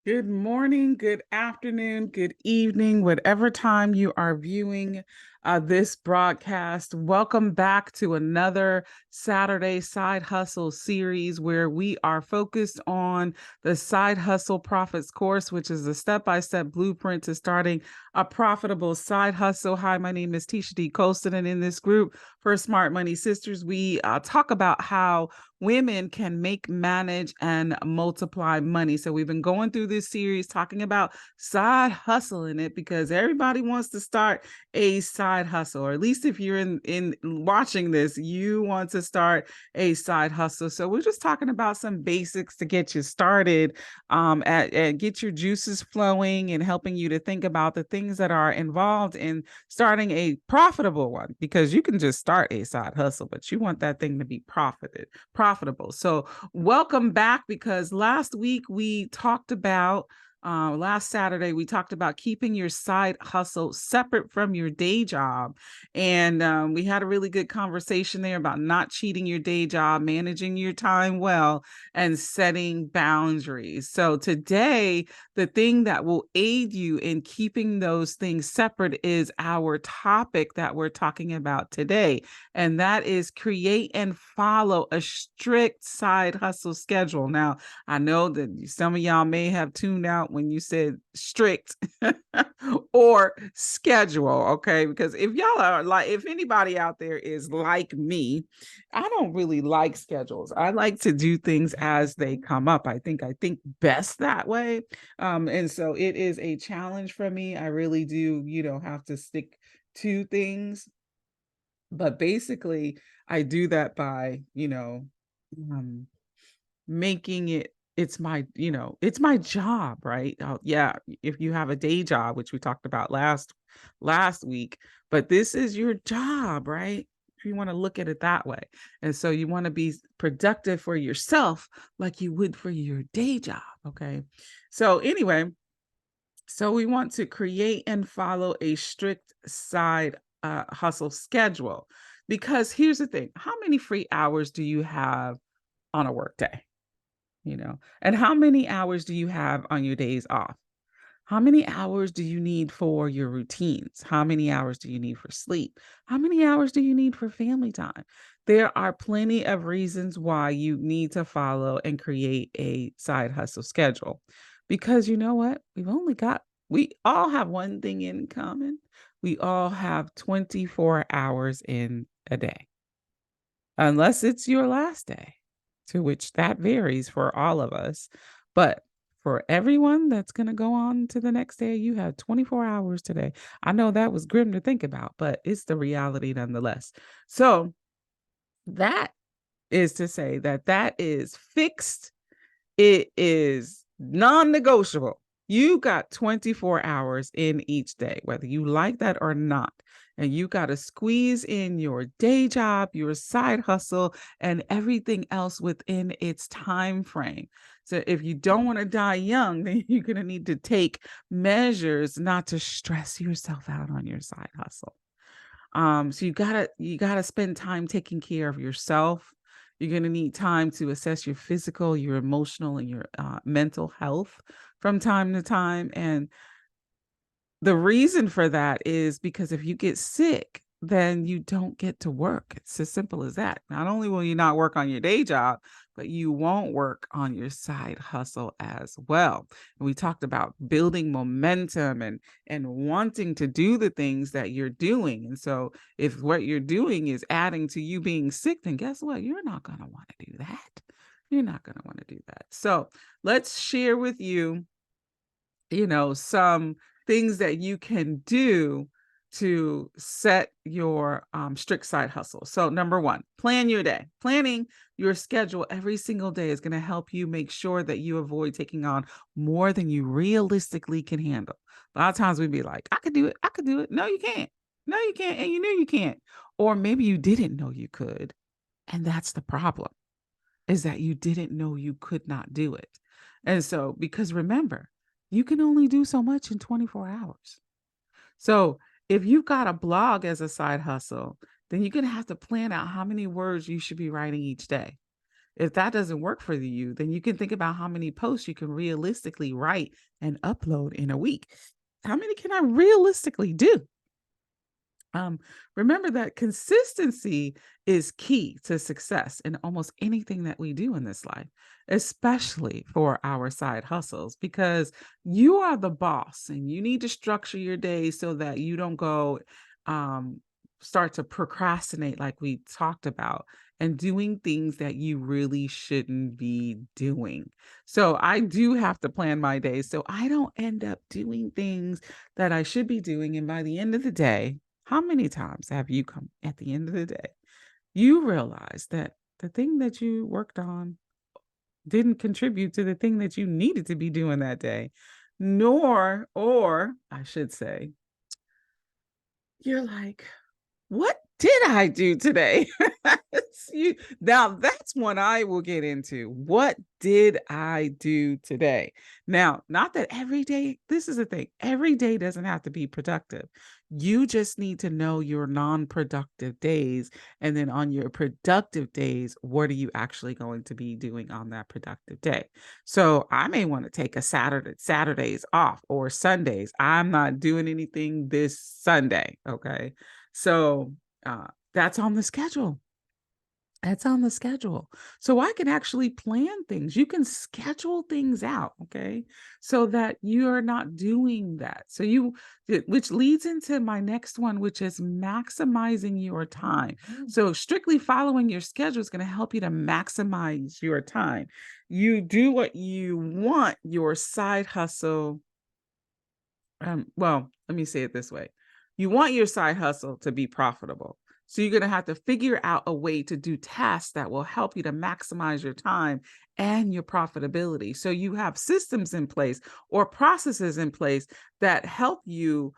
Good morning, good afternoon, good evening, whatever time you are viewing this broadcast. Welcome back to another Saturday Side Hustle series where we are focused on the Side Hustle Profits course, which is a step-by-step blueprint to starting a profitable side hustle. Hi, my name is Tisha D. Colston, and in this group for Smart Money Sisters, we talk about how women can make, manage, and multiply money. So we've been going through this series talking about side hustling it because everybody wants to start a side hustle, or at least if you're in watching this, you want to start a side hustle. So we're just talking about some basics to get you started, at get your juices flowing and helping you to think about the things that are involved in starting a profitable one, because you can just start a side hustle, but you want that thing to be profitable. So welcome back, because last week we talked about last Saturday, we talked about keeping your side hustle separate from your day job. And we had a really good conversation there about not cheating your day job, managing your time well, and setting boundaries. So today, the thing that will aid you in keeping those things separate is our topic that we're talking about today. And that is create and follow a strict side hustle schedule. Now, I know that some of y'all may have tuned out when you said strict or schedule, okay? Because if y'all are like, if anybody out there is like me, I don't really like schedules. I like to do things as they come up. I think best that way. And so it is a challenge for me. I really do, have to stick to things. But basically, I do that by, um, making it's my job, right? Yeah, if you have a day job, which we talked about last week, but this is your job, right? If you want to look at it that way. And so you want to be productive for yourself like you would for your day job, okay? So anyway, so we want to create and follow a strict side hustle schedule, because here's the thing: how many free hours do you have on a work day? And how many hours do you have on your days off? How many hours do you need for your routines? How many hours do you need for sleep? How many hours do you need for family time? There are plenty of reasons why you need to follow and create a side hustle schedule. Because you know what? We all have one thing in common. We all have 24 hours in a day, unless it's your last day, to which that varies for all of us. But for everyone that's going to go on to the next day, you have 24 hours today. I know that was grim to think about, but it's the reality nonetheless. So that is to say that that is fixed, it is non-negotiable. You got 24 hours in each day, whether you like that or not. And you got to squeeze in your day job, your side hustle, and everything else within its time frame. So if you don't want to die young, then you're going to need to take measures not to stress yourself out on your side hustle. So you gotta spend time taking care of yourself. You're gonna need time to assess your physical, your emotional, and your mental health from time to time. And the reason for that is because if you get sick, then you don't get to work. It's as simple as that. Not only will you not work on your day job, but you won't work on your side hustle as well. And we talked about building momentum and wanting to do the things that you're doing. And so if what you're doing is adding to you being sick, then guess what? You're not going to want to do that. You're not going to want to do that. So let's share with you, some things that you can do to set your strict side hustle. So, number one, plan your day. Planning your schedule every single day is going to help you make sure that you avoid taking on more than you realistically can handle. A lot of times we'd be like, I could do it. I could do it. No, you can't. No, you can't. And you knew you can't. Or maybe you didn't know you could. And that's the problem, is that you didn't know you could not do it. And so, because remember, you can only do so much in 24 hours. So, if you've got a blog as a side hustle, then you're going to have to plan out how many words you should be writing each day. If that doesn't work for you, then you can think about how many posts you can realistically write and upload in a week. How many can I realistically do? Um, Remember that consistency is key to success in almost anything that we do in this life, especially for our side hustles, because you are the boss and you need to structure your day so that you don't go um, start to procrastinate, like we talked about, and doing things that you really shouldn't be doing. So I do have to plan my day so I don't end up doing things that I should be doing. And by the end of the day, how many times have you come at the end of the day, you realize that the thing that you worked on didn't contribute to the thing that you needed to be doing that day, nor, or I should say, you're like, what did I do today? Now that's one I will get into. What did I do today? Now, not that every day, this is the thing, every day doesn't have to be productive. You just need to know your non-productive days. And then on your productive days, what are you actually going to be doing on that productive day? So I may want to take a Saturdays off or Sundays. I'm not doing anything this Sunday. Okay. So that's on the schedule. That's on the schedule. So I can actually plan things. You can schedule things out, okay? So that you're not doing that. Which leads into my next one, which is maximizing your time. So strictly following your schedule is going to help you to maximize your time. You do what you want your side hustle. Well, let me say it this way. You want your side hustle to be profitable. So you're going to have to figure out a way to do tasks that will help you to maximize your time and your profitability. So you have systems in place or processes in place that help you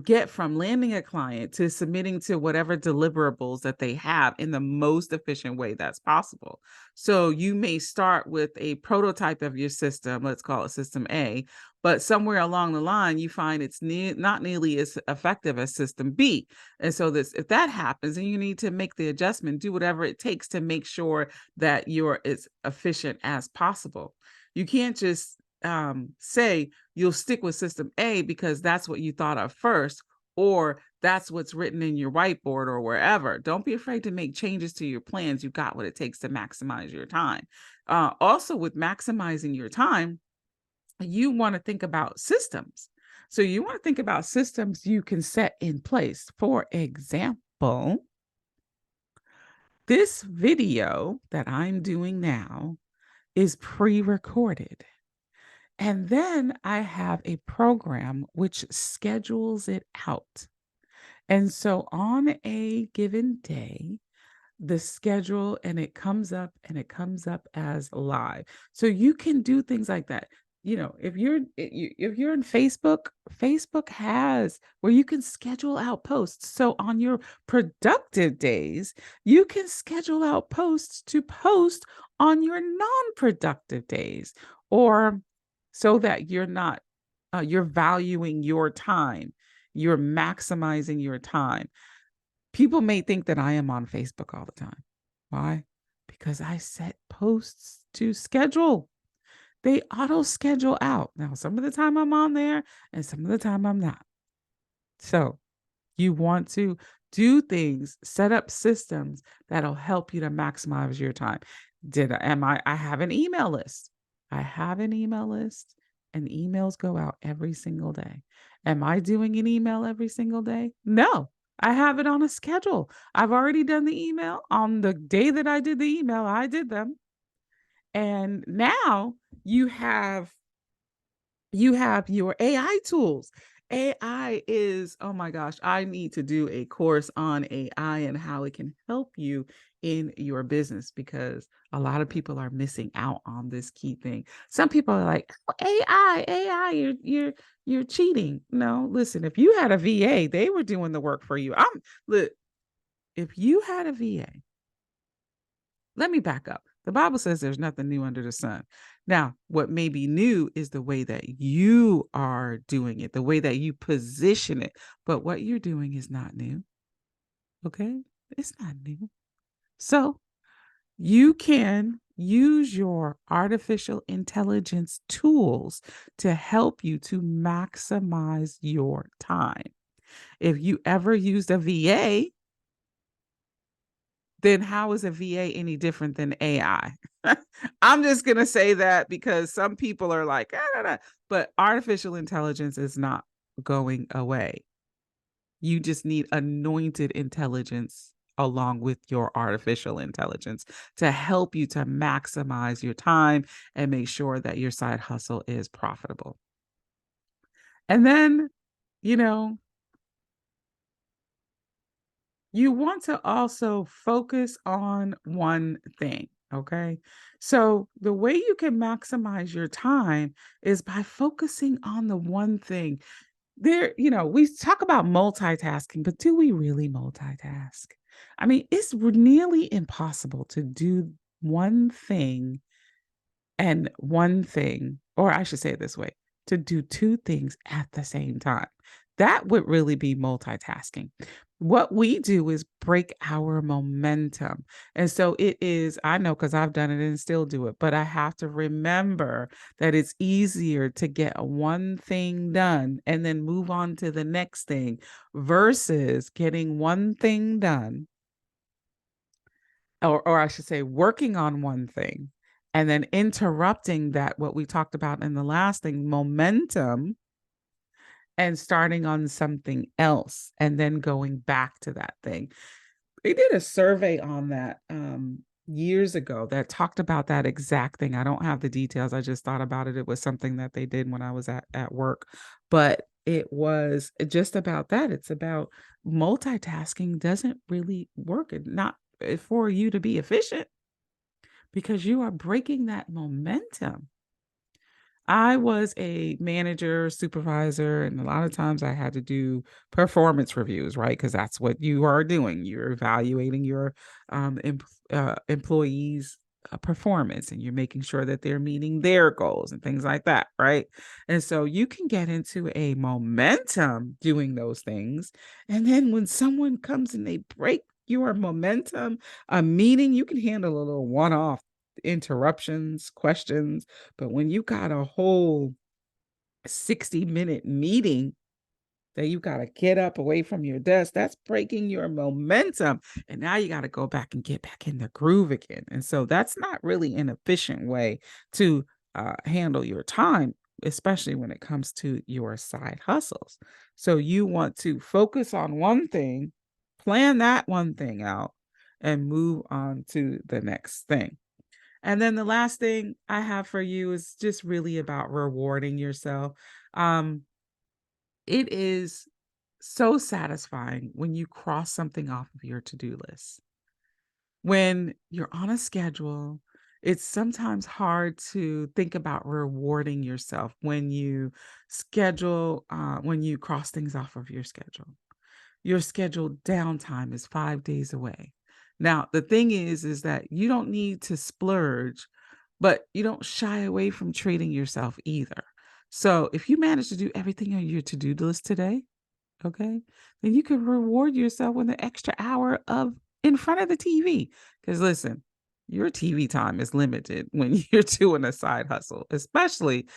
get from landing a client to submitting to whatever deliverables that they have in the most efficient way that's possible. So you may start with a prototype of your system, let's call it system A, but somewhere along the line, you find it's not nearly as effective as system B. And so if that happens, then you need to make the adjustment, do whatever it takes to make sure that you're as efficient as possible. You can't just say you'll stick with system A because that's what you thought of first, or that's what's written in your whiteboard or wherever. Don't be afraid to make changes to your plans. You've got what it takes to maximize your time. Also, with maximizing your time, you want to think about systems. So you want to think about systems you can set in place. For example, this video that I'm doing now is pre-recorded. And then I have a program which schedules it out. And so on a given day, the schedule and it comes up as live. So you can do things like that. If you're in Facebook, Facebook has where you can schedule out posts. So on your productive days, you can schedule out posts to post on your non-productive days, or so that you're not you're valuing your time, you're maximizing your time. People may think that I am on Facebook all the time. Why? Because I set posts to schedule. They auto schedule out. Now, some of the time I'm on there and some of the time I'm not. So you want to do things, set up systems that'll help you to maximize your time. I have an email list. I have an email list and emails go out every single day. Am I doing an email every single day? No. I have it on a schedule. I've already done the email on the day that I did the email. I did them. And now you have your AI tools. AI is, oh my gosh, I need to do a course on AI and how it can help you in your business, because a lot of people are missing out on this key thing. Some people are like, oh, AI, you're cheating. No, listen, if you had a VA, they were doing the work for you. Look, if you had a VA, let me back up. The Bible says there's nothing new under the sun. Now, what may be new is the way that you are doing it, the way that you position it. But what you're doing is not new. Okay? It's not new. So you can use your artificial intelligence tools to help you to maximize your time. If you ever used a VA, then how is a VA any different than AI? I'm just going to say that because some people are like, but artificial intelligence is not going away. You just need anointed intelligence along with your artificial intelligence to help you to maximize your time and make sure that your side hustle is profitable. And then, you know, you want to also focus on one thing. Okay. So the way you can maximize your time is by focusing on the one thing. We talk about multitasking, but do we really multitask? I mean, it's nearly impossible to do one thing and one thing, or I should say it this way, to do two things at the same time. That would really be multitasking. What we do is break our momentum. And so it is, I know because I've done it and still do it, but I have to remember that it's easier to get one thing done and then move on to the next thing versus getting one thing done, or I should say, working on one thing and then interrupting that, what we talked about in the last thing, momentum, and starting on something else and then going back to that thing. They did a survey on that years ago that talked about that exact thing. I don't have the details. I just thought about it. It was something that they did when I was at work, but it was just about that. It's about multitasking doesn't really work. It not for you to be efficient because you are breaking that momentum. I was a manager, supervisor, and a lot of times I had to do performance reviews, right? Because that's what you are doing. You're evaluating your employees' performance and you're making sure that they're meeting their goals and things like that, right? And so you can get into a momentum doing those things. And then when someone comes and they break your momentum, a meeting, you can handle a little one off interruptions, questions, but when you got a whole 60-minute meeting that you got to get up away from your desk, that's breaking your momentum. And now you got to go back and get back in the groove again. And so that's not really an efficient way to handle your time, especially when it comes to your side hustles. So you want to focus on one thing, plan that one thing out, and move on to the next thing. And then the last thing I have for you is just really about rewarding yourself. Um, it is so satisfying when you cross something off of your to-do list. When you're on a schedule, it's sometimes hard to think about rewarding yourself when you when you cross things off of your schedule. Your scheduled downtime is 5 days away. Now, the thing is that you don't need to splurge, but you don't shy away from treating yourself either. So, if you manage to do everything on your to-do list today, okay, then you can reward yourself with an extra hour of in front of the TV. Because listen, your TV time is limited when you're doing a side hustle, especially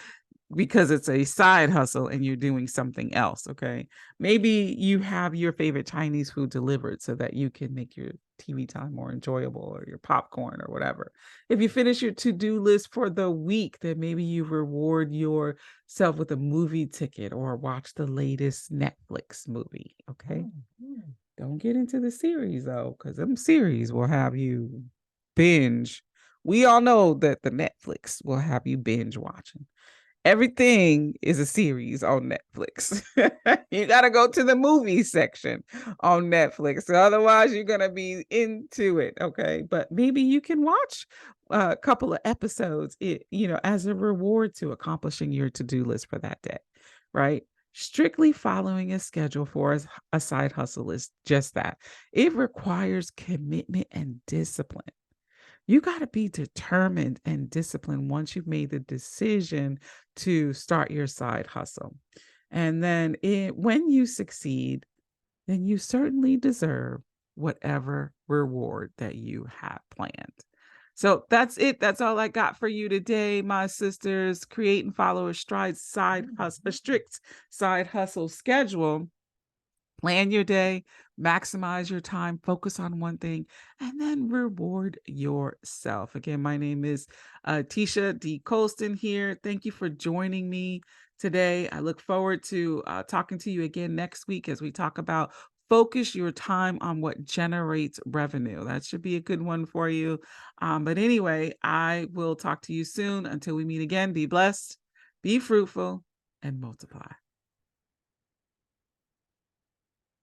because it's a side hustle and you're doing something else, okay? Maybe you have your favorite Chinese food delivered so that you can make your TV time more enjoyable, or your popcorn or whatever. If you finish your to-do list for the week, then maybe you reward yourself with a movie ticket or watch the latest Netflix movie, okay? Don't get into the series though, because them series will have you binge. We all know that the Netflix will have you binge watching. Everything is a series on Netflix. You got to go to the movie section on Netflix. Otherwise, you're going to be into it. Okay. But maybe you can watch a couple of episodes, as a reward to accomplishing your to-do list for that day. Right. Strictly following a schedule for a side hustle is just that. It requires commitment and discipline. You got to be determined and disciplined once you've made the decision to start your side hustle. And then when you succeed, then you certainly deserve whatever reward that you have planned. So that's it. That's all I got for you today, my sisters. Create and follow a a strict side hustle schedule. Plan your day, maximize your time, focus on one thing, and then reward yourself. Again, my name is Tisha D. Colston here. Thank you for joining me today. I look forward to talking to you again next week as we talk about focus your time on what generates revenue. That should be a good one for you. But anyway, I will talk to you soon. Until we meet again, be blessed, be fruitful, and multiply.